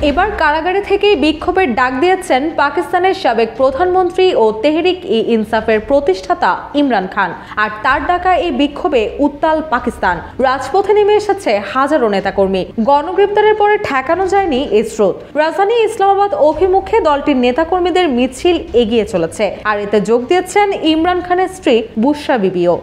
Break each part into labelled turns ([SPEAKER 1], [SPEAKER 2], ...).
[SPEAKER 1] এবার কারাগারে থেকেই বিক্ষোভের ডাক দিয়েছেন পাকিস্তানের সাবেক প্রধানমন্ত্রী ও তেহরিক-ই-ইনসাফের প্রতিষ্ঠাতা ইমরান খান। আর তার ডাকা এই বিক্ষোভে উত্তাল পাকিস্তান। রাজপথে নেমে এসেছে হাজারো নেতাকর্মী। গণগ্রেপ্তারের পরে ঠেকানো যায়নি এই স্রোত। রাজধানী ইসলামাবাদ অভিমুখে দলটির নেতাকর্মীদের মিছিল এগিয়ে চলেছে। আর এতে যোগ দিয়েছেন ইমরান খানের স্ত্রী বুশরা বিবিও।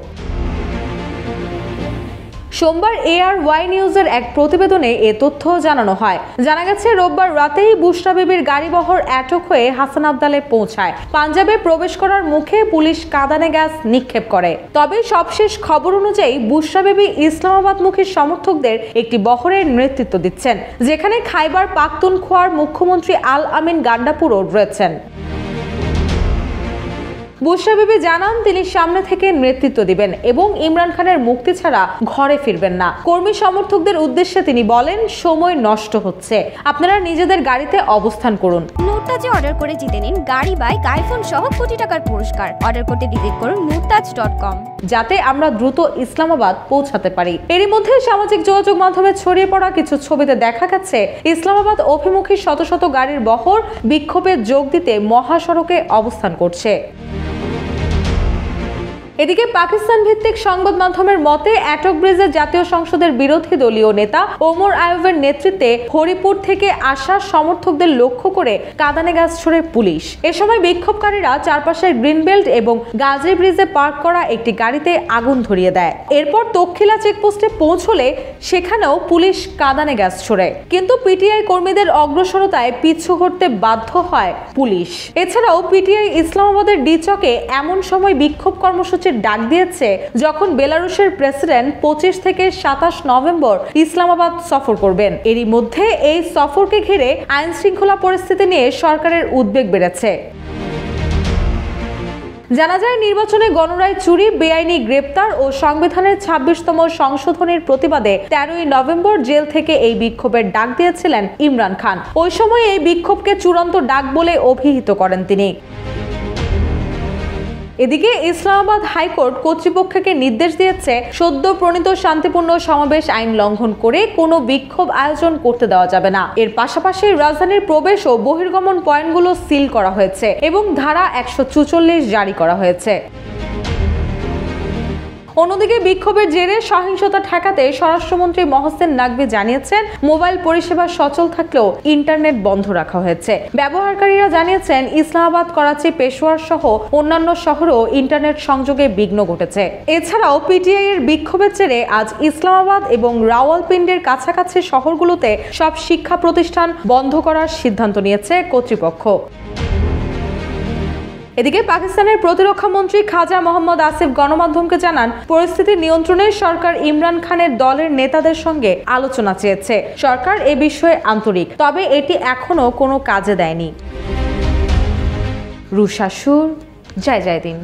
[SPEAKER 1] সোমবার ARY নিউজের এক প্রতিবেদনে এ তথ্য জানানো হয়। জানা গেছে, রোববার রাতেই বুশরা বিবির গাড়িবহর আটক হয়ে হাসান আবদালে পৌঁছায়। পাঞ্জাবে প্রবেশ করার মুখে পুলিশ কাঁদানে গ্যাস নিক্ষেপ করে। তবে সবশেষ খবর অনুযায়ী বুশরা বিবি ইসলামাবাদমুখী সমর্থকদের একটি বহরের নেতৃত্ব দিচ্ছেন, যেখানে খাইবার পাখতুনখোয়ার মুখ্যমন্ত্রী আল আমিন গান্ডাপুরও রয়েছেন। বুশরা বিবি জানান, তিনি সামনে থেকে নেতৃত্ব দিবেন এবং ইমরান খানের মুক্তি ছাড়া ঘরে ফিরবেন না। কর্মী সমর্থকদের উদ্দেশ্যে তিনি বলেন, সময় নষ্ট হচ্ছে, আপনারা নিজেদের গাড়িতে অবস্থান করুন।
[SPEAKER 2] মুরতাজে অর্ডার করে জিতে নিন গাড়ি, বাইক, আইফোন সহ কোটি টাকার পুরস্কার। অর্ডার করতে ভিজিট করুন murtaj.com,
[SPEAKER 1] যাতে আমরা দ্রুত ইসলামাবাদ পৌঁছাতে পারি। এরই মধ্যে সামাজিক যোগাযোগ মাধ্যমে ছড়িয়ে পড়া কিছু ছবিতে দেখা গেছে ইসলামাবাদ অভিমুখী শত শত গাড়ির বহর বিক্ষোভে যোগ দিতে মহাসড়কে অবস্থান করছে। এদিকে পাকিস্তান ভিত্তিক সংবাদ মাধ্যমের মতে, অ্যাটক ব্রিজে জাতীয় সংসদের বিরোধী দলীয় নেতা ওমর আয়ুবের নেতৃত্বে হরিপুর থেকে আসা সমর্থকদের লক্ষ্য করে কাঁদানে গ্যাস ছোড়ে পুলিশ। এ সময় বিক্ষোভকারীরা চারপাশের গ্রিনবেল্ট এবং গাজী ব্রিজে পার্ক করা একটি গাড়িতে আগুন ধরিয়ে দেয়। এরপর তক্ষিলা চেকপোস্টে পৌঁছলে সেখানেও পুলিশ কাঁদানে গ্যাস ছোড়ে, কিন্তু পিটিআই কর্মীদের অগ্রসরতায় পিছু হটতে বাধ্য হয় পুলিশ। এছাড়াও পিটিআই ইসলামাবাদের ডি-চকে এমন সময় বিক্ষোভ কর্মসূচি ডাক দিয়েছে যখন বেলারুশের প্রেসিডেন্ট 25 থেকে 27 নভেম্বর ইসলামাবাদ সফর করবেন। এরই মধ্যে এই সফরকে ঘিরে আইন শৃঙ্খলা পরিস্থিতি নিয়ে সরকারের উদ্বেগ বেড়েছে। জানা যায়, নির্বাচনে গণরায় চুরি, বেআইনি গ্রেপ্তার ও সংবিধানের 26তম সংশোধনীর প্রতিবাদে 13ই নভেম্বর জেল থেকে এই বিক্ষোভের ডাক দিয়েছিলেন ইমরান খান। ওই সময় এই বিক্ষোভকে চূড়ান্ত ডাক বলে অভিহিত করেন তিনি। এদিকে ইসলামাবাদ হাইকোর্ট কর্তৃপক্ষকে নির্দেশ দিয়েছে, সদ্য প্রণীত শান্তিপূর্ণ সমাবেশ আইন লঙ্ঘন করে কোনো বিক্ষোভ আয়োজন করতে দেওয়া যাবে না। এর পাশাপাশি রাজধানীর প্রবেশ ও বহির্গমন পয়েন্টগুলো সিল করা হয়েছে এবং ধারা 144 জারি করা হয়েছে। অন্যদিকে বিক্ষোভের জেরে সহিংসতা ঠেকাতে স্বরাষ্ট্রমন্ত্রী মহসিন নাকভি জানিয়েছেন, মোবাইল পরিষেবা সচল থাকলেও ইন্টারনেট বন্ধ রাখা হয়েছে। ব্যবহারকারীরা জানিয়েছেন, ইসলামাবাদ, করাচি, পেশোয়ার সহ অন্যান্য শহরেও ইন্টারনেট সংযোগে বিঘ্ন ঘটেছে। এছাড়াও পিটিআই এর বিক্ষোভের জেরে আজ ইসলামাবাদ এবং রাওয়ালপিন্ডির কাছাকাছি শহরগুলোতে সব শিক্ষা প্রতিষ্ঠান বন্ধ করার সিদ্ধান্ত নিয়েছে কর্তৃপক্ষ। এদিকে পাকিস্তানের প্রতিরক্ষা মন্ত্রী খাজা মোহাম্মদ আসিফ গণমাধ্যমকে জানান, পরিস্থিতি নিয়ন্ত্রণে সরকার ইমরান খানের দলের নেতাদের সঙ্গে আলোচনা চেয়েছে। সরকার এ বিষয়ে আন্তরিক, তবে এটি এখনো কোনো কাজে দেয়নি। রুশাসুর, জয় জয় দিন।